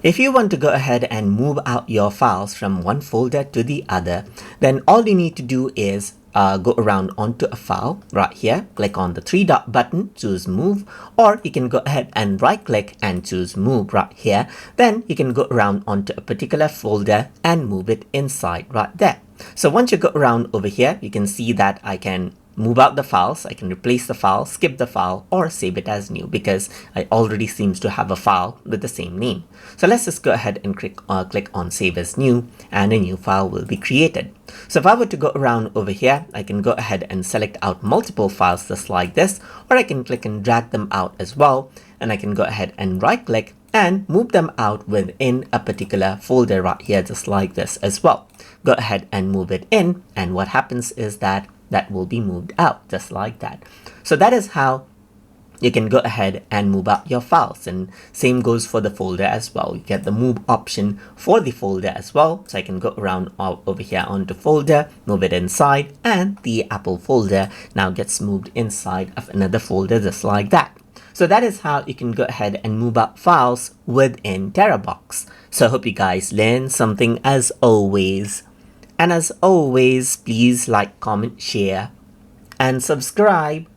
If you want to go ahead and move out your files from one folder to the other, then all you need to do is go around onto a file right here, click on the three dot button, choose move, or you can go ahead and right click and choose move right here. Then you can go around onto a particular folder and move it inside right there. So once you go around over here, you can see that I can move out the files, I can replace the file, skip the file, or save it as new because I already seems to have a file with the same name. So let's just go ahead and click on save as new, and a new file will be created. So if I were to go around over here, I can go ahead and select out multiple files just like this, or I can click and drag them out as well, and I can go ahead and right click and move them out within a particular folder right here just like this as well. Go ahead and move it in, and what happens is that will be moved out just like that. So that is how you can go ahead and move out your files, and same goes for the folder as well. You get the move option for the folder as well. So I can go around over here onto folder, move it inside, and the Apple folder now gets moved inside of another folder just like that. So that is how you can go ahead and move out files within Terabox. So I hope you guys learned something as always. And as always, please like, comment, share, and subscribe.